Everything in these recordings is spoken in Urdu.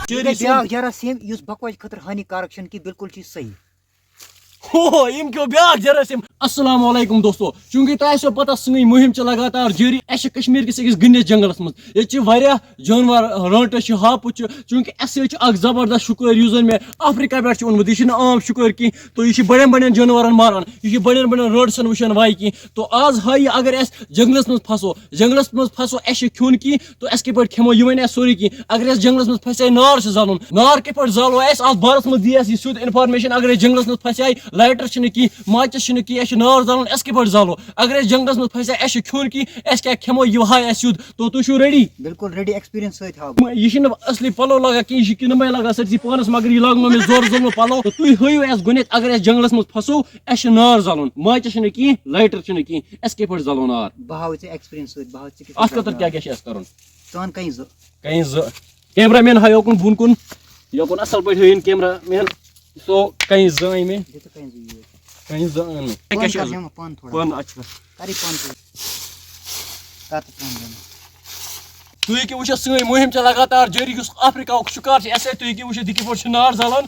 بیاکھ جراثیم یُس بکواج خٲطرٕ ہانی کارک چھُنہٕ کینٛہہ بِلکُل چھُ صحیح. یم کیو بیاکھ جراثیم. السلام علیکم دوستو. چونکہ تۄہہِ آسیو پتہ سٲنۍ مہم چھِ لگاتار جٲری. اَسہِ چھِ کشمیٖر کِس أکِس گٔنِس جنگلس منٛز. ییٚتہِ چھِ واریاہ جانور رٲنٛٹہٕ چھِ ہاپُت چھُ. چونکہ اَسہِ سۭتۍ چھُ اکھ زبردست شُکٲرۍ یُس زن مےٚ افریقہ پٮ۪ٹھ چھُ اوٚنمُت. یہِ چھُنہٕ عام شُکٲرۍ کینٛہہ تہٕ یہِ چھُ بڑٮ۪ن بڑٮ۪ن جانورن ماران. یہِ چھُ بڑٮ۪ن بڑٮ۪ن رٲنٛٹسن وٕچھان واے کینٛہہ. تو آز ہاے یہِ اگر أسۍ جنگلس منٛز پھسو اَسہِ چھُ کھیوٚن کینٛہہ تو أسۍ کِتھ پٲٹھۍ کھٮ۪مو یہِ وَنہِ اَسہِ سورُے کینٛہہ. اگر أسۍ جنگلس منٛز پھسے نار چھُ زالُن. نار کِتھ پٲٹھۍ زالو أسۍ اتھ بارس منٛز دی اَسہِ یہِ سیوٚد انفارمیشن. اگر أسۍ جنگلس منٛز پھسے لایٹر چھِنہٕ کینٛہہ ماچس چھِنہٕ کینٛہہ اَسہِ چھُ نار زالُن أسۍ کِتھ پٲٹھۍ زالو. اگر أسۍ جنگلس منٛز پھسے اَسہِ چھُ کھیوٚن کینٛہہ أسۍ کیٛاہ کھٮ۪مو یہِ ہاے اَسہِ سیوٚد. تو تُہۍ چھِو ریڈی؟ بِلکُل ریڈی ایکسپیرینس سۭتۍ ہاو. یہِ چھُنہٕ اصلی پلو لگان کینٛہہ. یہِ چھُ کِنہٕ لگان سٲرسٕے پانس مگر یہِ لاگنو مےٚ زورٕ ظُلمہٕ پلو. تُہۍ ہٲیِو اَسہِ گۄڈنٮ۪تھ اگر أسۍ جنگلس منٛز پھسو اَسہِ چھُ نار زالُن. ماچس چھِنہٕ کینٛہہ لایٹر چھِنہٕ کینٛہہ أسۍ کِتھ پٲٹھۍ زالو نار. بہٕ ہاوے ژےٚ ایکسپیرینس سۭتۍ. بہٕ ہاوے ژےٚ اتھ خٲطرٕ کیٛاہ کیٛاہ چھُ اَسہِ کرُن. ژٕ وَن کَنہِ زٕ. کَنہِ زٕ. کیمرا مین ہاو یوکُن بۄن کُن. یوکُن اصل پٲٹھۍ ہٲیِن کیمرا مین. سو کَنہِ زٕ أنۍ مےٚ. دِتہٕ کَنہِ زٕ یوٗز. کَنہِ زٕ أنۍ مےٚ. کیٛاہ چھُ پان تھوڑا پن اچھا. کَرٕے پان تھوڑا کَر تہٕ پان دِنہٕ. تُہۍ ہیٚکِو وٕچھِتھ سٲنۍ مہم چھِ لگاتار جٲری. یُس افریقاہُک شِکار چھُ اَسہِ سۭتۍ تُہۍ ہیٚکِو وٕچھِتھ یہِ کِتھ پٲٹھۍ چھُ نار زالان.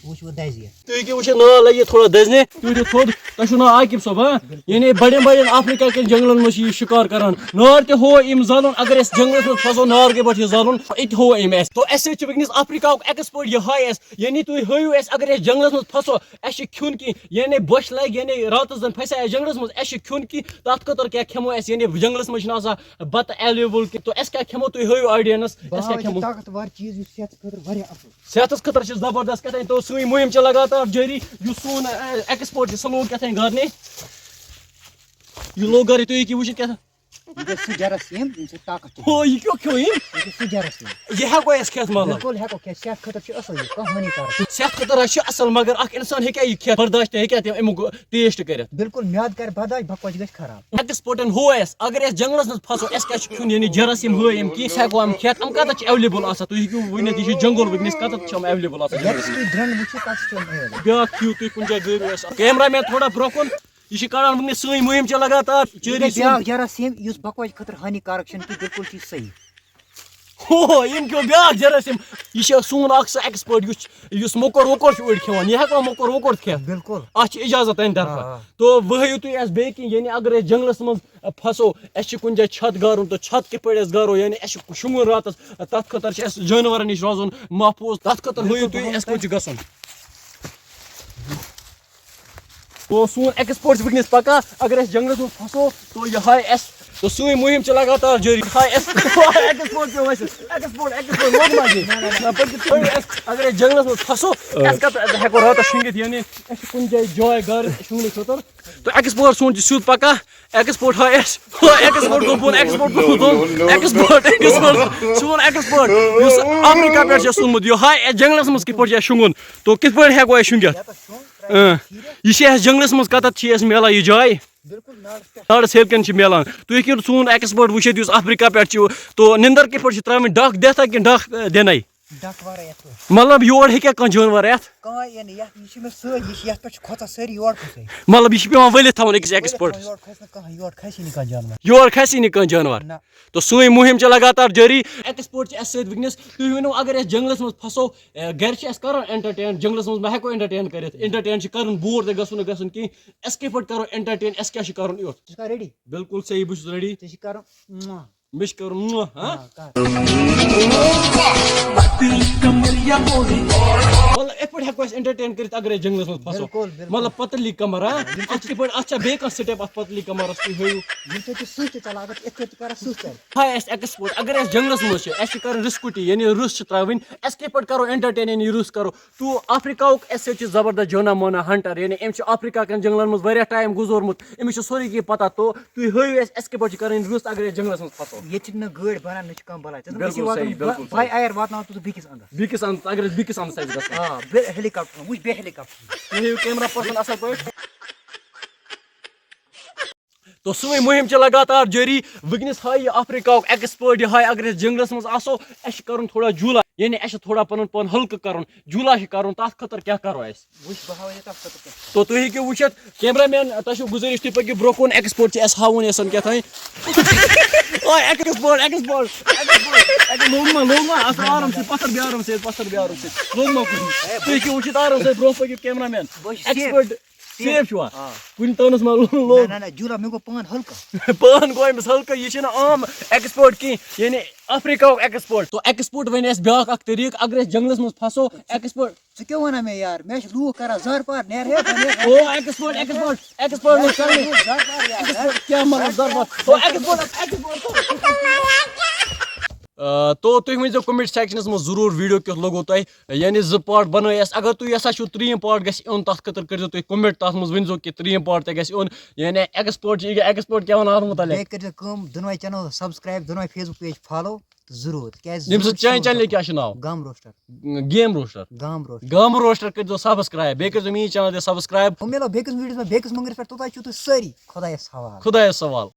وٕچھ وۄنۍ دَزِ یہِ. تُہۍ ہیٚکِو وٕچھِتھ نار لگہِ تھوڑا دزنہِ. تُہۍ ؤتھِو تھوٚد. تۄہہِ چھُو ناو عاقب صٲب ہاں. یعنی بڑٮ۪ن بڑٮ۪ن افریقہ کٮ۪ن جنگلن منٛز چھِ یہِ شِکار کران. نار تہِ ہوو أمۍ زالُن. اگر أسۍ جنگلس منٛز پھسو نار کِتھ پٲٹھۍ چھُ زالُن یہِ تہِ ہوو أمۍ اَسہِ. تو اَسہِ سۭتۍ چھُ وٕنکیٚنس افریقاہُک ایکسپٲرٹ یہِ ہاے اَسہِ. یعنی تُہۍ ہٲیِو اَسہِ اگر أسۍ جنگلس منٛز پھسو اَسہِ چھُ کھیوٚن کینٛہہ. یعنی بۄچھِ لگہِ یعنی راتس زن پھسے اَسہِ جنگلس منٛز اَسہِ چھُ کھیوٚن کینٛہہ تتھ خٲطرٕ کیٛاہ کھٮ۪مو أسۍ. یعنی جنگلس منٛز چھُنہٕ آسان بتہٕ ایویلیبل کینٛہہ تو أسۍ کیٛاہ کھٮ۪مو تُہۍ ہٲیِو آڈینس أسۍ کیٛاہ کھٮ۪مو. طاقتور چیٖز یُس صحتس خٲطرٕ واریاہ اصل. صحتس خٲطرٕ چھِ زبردست کیٛاہ تانۍ. تو سٲنۍ مہم چھِ لگاتار جٲری. یُس سون ایکسپٲرٹ چھُ سُہ لوگ کیٛاہ تانۍ گرنہِ. یہِ لوگ گرِ. تُہۍ ہیٚکِو وٕچھِتھ کیٛاہ یہِ گژھِ سُہ جراثیم ییٚمہِ سۭتۍ طاقت چھُ. ہو یہِ کیٛاہ کھیوٚو أمۍ. یہِ چھُ سُہ جراثیم. یہِ ہٮ۪کو أسۍ کھٮ۪تھ مطلب. بِلکُل ہٮ۪کو کھٮ۪تھ. صحت خٲطرٕ چھُ اصل یہِ کانٛہہ ہانی کارک. صحت خٲطرٕ حظ چھُ اصل مگر اکھ انسان ہیٚکیٛاہ یہِ کھٮ۪تھ برداشت ہیٚکیٛاہ تہِ امیُک ٹیسٹ کٔرِتھ. بِلکُل میادٕ کرِ برداش بکواج گژھِ خراب. ایکسپٲرٹن ہوو اَسہِ اگر أسۍ جنگلس منٛز پھسو اَسہِ کیٛاہ چھُ کھیوٚن. یعنی جراثیم ہٲے أمۍ کینٛہہ ہٮ۪کو أمۍ کھٮ۪تھ. یِم کتٮ۪تھ چھِ ایویلیبل آسان. تُہۍ ہیٚکِو ؤنِتھ یہِ چھُ جنگل وٕنکیٚنس کتٮ۪تھ چھِ یِم ایویلیبل آسان. ییٚتس تُہۍ درٛنٛڈ وٕچھِو تتس چھِ یِم ایویلیبل. بیاکھ کھیٚیِو تُہۍ کُنہِ جایہِ گٲرِو اَسہِ. کیمرا مین تھوڑا برونٛہہ کُن. یہِ چھِ کڑان وٕنکیٚس سٲنۍ مہم چھِ لگاتار جٲری. بیاکھ جراثیم یُس بکواج خٲطرٕ ہانی کارک چھُنہٕ کینٛہہ بِلکُل چھُ صحیح. یِم کیو بیاکھ جراثیم. یہِ چھُ سون اکھ سُہ ایکسپٲرٹ یُس موٚکُر ووٚکُر چھُ أڑۍ کھٮ۪وان. یہِ ہٮ۪کوا موٚکُر ووٚکُر کھٮ۪تھ. بِلکُل اتھ چھِ اِجازت اَمہِ طرفہٕ. تو وۄنۍ ہٲیِو تُہۍ اَسہِ بیٚیہِ کینٛہہ. یعنی اگر أسۍ جنگلس منٛز پھسو اَسہِ چھُ کُنہِ جایہِ چھت گارُن تہٕ چھت کِتھ پٲٹھۍ أسۍ گارو. یعنی اَسہِ چھُ شۄنٛگُن راتس تتھ خٲطرٕ چھُ اَسہِ جانورن نِش روزُن محفوٗظ. تتھ خٲطرٕ ہٲیِو تُہۍ اَسہِ کوٚت چھُ گژھُن. تو سون ایکسپٲرٹ چھُ وٕنکیٚنس پکان. اگر أسۍ جنگلس منٛز پھسو تو یہِ ہاے اَسہِ. تو سٲنۍ مہم چھِ لگاتار جٲری. ہاے اَسہِ ایکسپٲرٹ پیوٚو اَسہِ. ایکسپٲرٹ لوگ اَسہِ. اگر أسۍ جنگلس منٛز پھسو أسۍ کتھ ہٮ۪کو راتس شۄنٛگِتھ. یعنی اَسہِ چھِ کُنہِ جایہِ جاے گارِ شۄنٛگنہٕ خٲطرٕ. تو ایکسپٲرٹ سون چھُ سیوٚد پکان. ایکسپٲرٹ ہاے اَسہِ. ایکسپٲرٹ گوٚو بۄن. ایکسپٲرٹ گوٚو بۄن. ایکسپٲرٹ سون ایکسپٲرٹ یُس افریقہ پٮ۪ٹھ چھُ اَسہِ اوٚنمُت یہِ ہاے اَسہِ جنگلس منٛز کِتھ پٲٹھۍ چھُ اَسہِ شۄنٛگُن. تو کِتھ پٲٹھۍ ہٮ۪کو أسۍ شۄنٛگِتھ. یہِ چھِ اَسہِ جنگلس منٛز کتٮ۪تھ چھِ اَسہِ میلان یہِ جاے. نارس ہیٚرِ کَنۍ چھِ میلان. تُہۍ ہیٚکِو سون ایکسپٲرٹ وٕچھِتھ یُس افریقہ پٮ۪ٹھ چھُ. تو نِندٕر کِتھ پٲٹھۍ چھِ ترٛاوٕنۍ. ڈکھ دِتھا کِنہٕ ڈکھ دِنَے. ڈکھ وارے یتھ پٲٹھۍ. مطلب یور ہیٚکیٛاہ کانٛہہ جانور یتھ. کانٛہہ یعنی یتھ یہِ چھُ مےٚ سۭتۍ. یہِ چھِ یتھ پٮ۪ٹھ چھِ کھۄژان سٲری یور کھسے. مطلب یہِ چھُ پیوان ؤلِتھ تھاوُن أکِس ایکسپٲرٹس. یور کھسہِ نہٕ کانٛہہ. یور کھسہِ نہٕ کانٛہہ جانور. یور کھسی نہٕ کانٛہہ جانور. نہ. تو سٲنۍ مہم چھِ لگاتار جٲری. ایکسپٲرٹ چھِ اَسہِ سۭتۍ وٕنکیٚنس. تُہۍ ؤنِو اگر أسۍ جنگلس منٛز پھسو گرِ چھِ اَسہِ کران اینٹرٹین. جنگلس منٛز ما ہٮ۪کو اینٹرٹین کٔرِتھ. اینٹرٹین چھِ کرُن بور تہِ گژھُن نہٕ گژھُن کینٛہہ. أسۍ کِتھ پٲٹھۍ کرو اینٹرٹین. اَسہِ کیٛاہ چھُ کرُن یُتھ. ژٕ چھُکھا ریڈی. بِلکُل صحیح بہٕ چھُس ریڈی. ژےٚ چھُے کرُن. مےٚ چھُ کرُن. مطلب یِتھ پٲٹھۍ ہٮ۪کو أسۍ اینٹرٹین کٔرِتھ اگر أسۍ جنگلس منٛز پھسو. مطلب پتلی کمر. اتھ کِتھ پٲٹھۍ اتھ چھا بیٚیہِ کانٛہہ سِٹیپ اتھ پتلی کمرس تُہۍ ہٲیِو. یِم تہِ سۭتۍ تہِ چلان. اگر یِتھ پٲٹھۍ تہِ کران سُہ چلہِ. ہاے اَسہِ ایکسپٲرٹ. اگر أسۍ جنگلس منٛز چھِ اَسہِ چھِ کرٕنۍ رِسکوٗٹی. یعنی رٕس چھِ ترٛاوٕنۍ. أسۍ کِتھ پٲٹھۍ کرو اینٹرٹین. یعنی رٕس کرو. تو افریقاہُک اَسہِ سۭتۍ چھُ زبردست جانا مانا ہنٹر. یعنی أمۍ چھُ افریقہ کٮ۪ن جنگلن منٛز واریاہ ٹایم گُزورمُت. أمِس چھُ سورُے کینٛہہ پتہ. تو تُہۍ ہٲیِو اَسہِ کِتھ پٲٹھۍ چھِ کرٕنۍ رٕس اگر أسۍ جنگلس منٛز پھسو. ییٚتہِ چھِ نہٕ گٲڑۍ بنان نہ چھِ کانٛہہ بلاے. بِلکُل باے ایر واتناوان ژٕ بیٚکِس اندس. بیٚکِس اندس اگر أسۍ بیٚکِس اندس آسہِ گژھُن. ہیلی کاپٹر وٕچھ بیٚیہِ ہیلی کاپٹر. تُہۍ ہٲیِو کیمرا پٔرسن اصل پٲٹھۍ. تو سوئی مہم چھ لگاتار جاری ونکس ہائی یہ افریقہ ایکسپرٹ یہ ہائی اگر اس جنگلس مز آسو اس کرن تھوڑا جھولا یعنی اس تھوڑا پن پن ہلکہ کرن جھولا کرن تات خطر کیا کرو اس تو تھی ہیکو وچھت کیمرہ مین تہ گزارش تھی پکو برو کن ایکسپرٹ اس ہاون یسن کیا تھائی ایکسپرٹ لوگما آرام سے پتھر بیارم سے لوگما تھی ہیکو وچھت آرام سے برو پکو کیمرہ مین ایکسپرٹ سیف چھوا کن تانس ما لوگ نہ جورا مے گو پان ہلکا پان گو امس ہلکہ یہ چھنا عام ایکسپرٹ کی یعنی افریقہ ایکسپرٹ تو ایکسپرٹ ون اس بیاکھ اک طریق اگر اس جنگلس مز پھسو ایکسپرٹ ژٕ کیٛاہ وَنان مےٚ یار مےٚ چھِ لوٗکھ کران زار پار نیر ہے او ایکسپرٹ نہ کرنی کیا مطلب ضرورت تو ایکسپرٹ تو تھی ورزو کمنٹ سیکشنس مز ضرور ویڈیو کت لوگو تہ یعنی زٕ پارٹ بنائی اس اگر تھی یسا چھو ترٛیِم پارٹ گژھِ یُن تتھ خٲطرٕ کٔرزیو تُہۍ کمنٹ تتھ مز ؤنزیو کہ ترٛیِم پارٹ تہِ گژھِ یُن یعنی ایکسپورٹ ایکسپورٹ کیا ونان اتھ متعلق بیٚیہِ کٔرزیو کٲم دۄنوَے چینل سبسکرایب دۄنوَے فیس بُک پیج فالو تہٕ ضروٗر کیٛازِ ییٚمہِ سۭتۍ چانہِ چینلہِ کیٛاہ چھُ ناو گام روسٹر گیم روسٹر گام روسٹر کٔرزیو سبسکرایب بیٚیہِ کٔرزیو میٛٲنۍ چینل تہِ سبسکرایب وۄنۍ مِلو بیٚکِس ویٖڈیوَس منٛز بیٚکِس مۄنگرِس پٮ۪ٹھ توٚتام چھُو تُہۍ سٲری خۄدایَس حوالہٕ خۄدایَس سوال